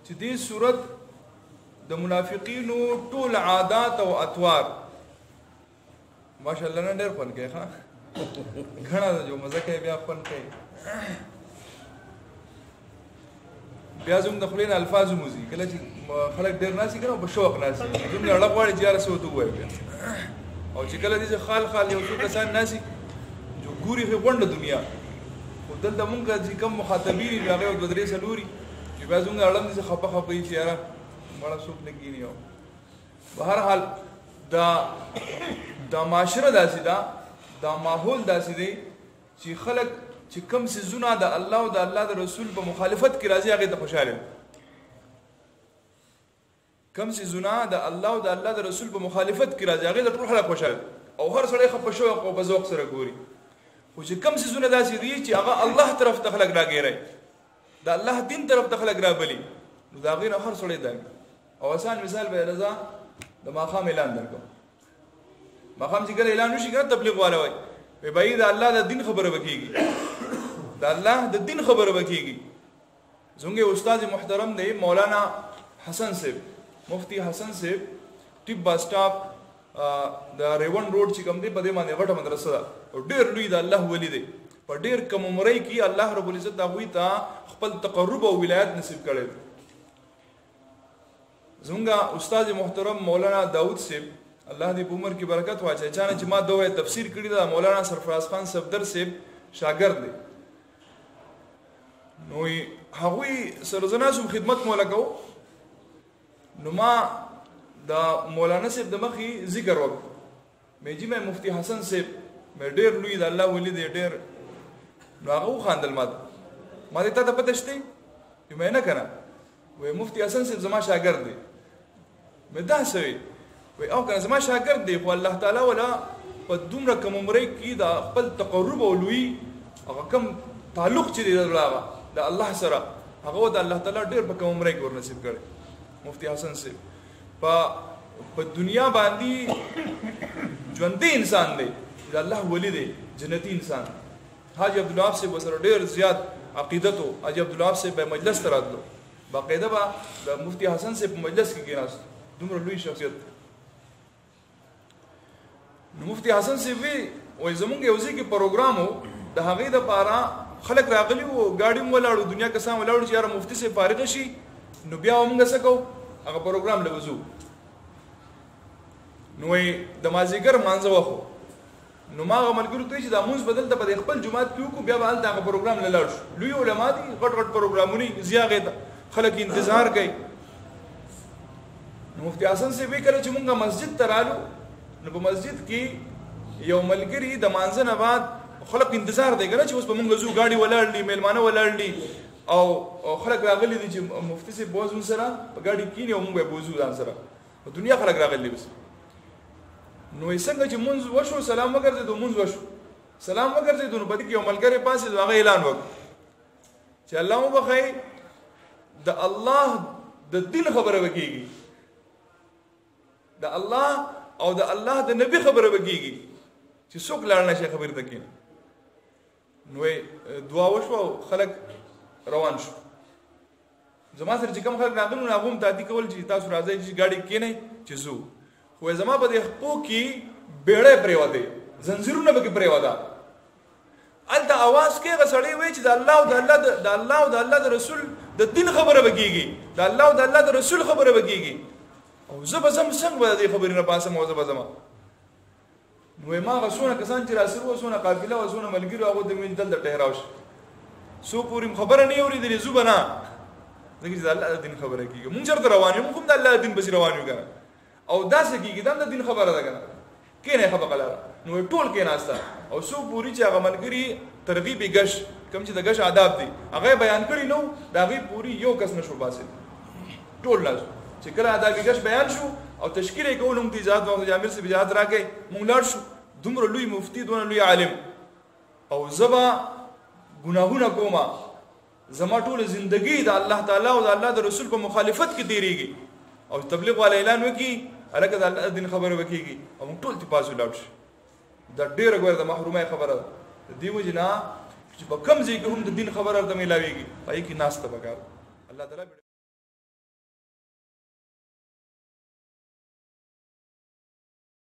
چې دې صورت د منافقینو ټول عادات او اطوار ماشاءالله نن ډېر فن کوي ښه غنا جو مزه کوي بیا فن کوي بیا زموږ د خلین الفاظ موزي کله چې خلک ډېر ناسي کنه په شوق ناسي زموږ اړه غواړي چې یاره سو تو وایي او چې کله دې خال یو څو کسان ناسي جو ګوري په غونډه دنیا او دلته مونږ چې کوم مخاطبین هغه د درې سلوري چې بیا زموږ اړه دې خپه خپه چې یاره مړه سوق لګینی او بهر حال دا معاشره داسې دا ماحول داسې دی چې خلک چې کم سيزونه د الله او د الله د رسول په مخالفت کې راځي هغه ته خوشاله کم سيزونه د الله او د الله د رسول په مخالفت کې راځي هغه ته ټول خلک خوشاله او هر سړی خپه شوق او بذوق سره ګوري خو چې کم سيزونه داسې دي چې هغه الله طرف ته خلک راګيري د الله دین طرف ته خلک رابلي نو دا غیر هر سړی دی او آسان مثال به رضا د ماقام اعلان درکو ماقام چې کله اعلان وشي کنه تبلیغ والا وای په بای د الله د دین خبره وکيږي د الله د دین خبره وکيږي زموږ استاد محترم دی مولانا حسن صاحب مفتی حسن صاحب ټیپ بس سٹاپ د ریون روډ چې کوم دی په دې باندې غټه مدرسه ده او ډېر لوی د الله ولی دی په ډېر کم عمرۍ کې الله رب العزت هغه ته خپل تقرب او ولایت نصیب کړی زموږ استاد محترم مولانا داود صاحب الله دې په عمر کې برکت واچي چې ما دوه تفسیر کړی دا مولانا سرفراز خان صفدر صاحب شاګرد دی نو هغه سرزنا سم خدمت مولا کو نو ما دا مولانا صاحب د مخي ذکر وکړ مې چې مې مفتی حسن صاحب مې ډېر لوی د الله ولی دی ډېر نو هغه خواندل ما دې ته پته شته مې نه کنه وې مفتی حسن صاحب زما شاګرد دی مې دا سوي وې او کنه زما شاګرد دی خو الله تعالی ولا په دومره کم عمرۍ کې دا خپل تقرب او لوی هغه کم تعلق چې دی د الله سره هغه د الله تعالی ډېر په کم عمرۍ کې ور نصیب کړي مفتی حسن صاحب په دنیا باندې ژوندې انسان دی د الله ولی دی جنتی انسان حاجی عبدالوهاب صاحب سره ډېر زیات عقیدت او حاجی عبدالوهاب صاحب په مجلس ته راتلو باقاعده به د مفتی حسن صاحب په مجلس کې کېناست دومره لوی شخصیت نو مفتی حسن صاحب وی زمونږ یو ځای کې پروګرام و د هغې دپاره خلک راغلي وو ګاډي هم ولاړو دنیا کسان ولاړو چې یاره مفتي صاحب فارغه شي نو بیا موږ څه کوو هغه پروګرام له وځو نو د مازدیګر مانځه وخو نو ما هغه ملګرو ته چې دا مونځ به دلته په خپل جومات کې وکړو بیا به هلته هغه پروګرام له لاړ شو لوی علما دي غټ غټ پروګرامونه زی هغې ته خلک انتظار کوي نو مفتي حسن صاحب کله چې مونږ مسجد ته رالو نو په مسجد کې یو ملګري د مانځه نه بعد خلک انتظار دی کنه چې اوس په مونږ زو ګاډي ولاړ دي میلمانه ولاړ دي او خلک راغلي دي چې مفتی صاحب بوزون سره په ګاډي کینی او مونږ به بوزو ځان سره په دنیا خلک راغلي بس نو څنګه چې مونږ وشو سلام وګرځیدو مونږ وشو سلام وګرځیدو نو بده کې یو ملګری پاسې هغه اعلان وکړ چې الله مو بخای د الله د دین خبره وکيږي د الله او د الله د نبی خبره وکيږي چې څوک لاړ نشي خبر تکین نو دعا وشو خلک روان شو زما سره چې کوم خلک راغلو نو هغه هم تادی کول چې تاسو راځي چې ګاډي کې نه چې زو خو زما په دې خپو کې بیړې پریوته زنجیرونه به کې پریوته الته आवाज کې غسړې وای چې د الله او د الله د رسول د دین خبره وکيږي د الله او د الله د رسول خبره وکيږي او زبزم څنګه به دې خبرې نه پاسه مو زبزم نو ما غسونه کسان چې راسره وسونه قافله وسونه ملګری هغه د من دل ټهراوش سو پوری خبره نه اورېدلې زوبنا دغه چې الله د دین خبره کیږي مونږ چرته روان یو کوم د الله دین بس روان یو کنه او داسې کیږي د دین خبره ده کنه کینه خبره کړه نو ټول کې ناستا او سو پوری چې هغه ملګری ترغیب غش کوم چې د غش آداب دي هغه بیان کړی نو دا غي پوری یو کس نشو باسي ټول لاس چې کله آداب غش بیان شو او تشکیل کوم ته اجازه او جامع سے اجازه راکې مونږ لاړ شو دومره لوی مفتی دونه لوی عالم او زبا گناهونه کوما زما ټول زندگی د الله تعالی او د الله د رسول په مخالفت کې تیریږي او تبلیغ والا اعلان وکي الکه د الله دین خبره وکيږي او ټول تی پاسو لاړ شي دا ډیره ګوره د محرومه خبره دیو جنا چې په کم ځای کې هم د دین خبره د ملاويږي پای کې ناس ته وکړ الله تعالی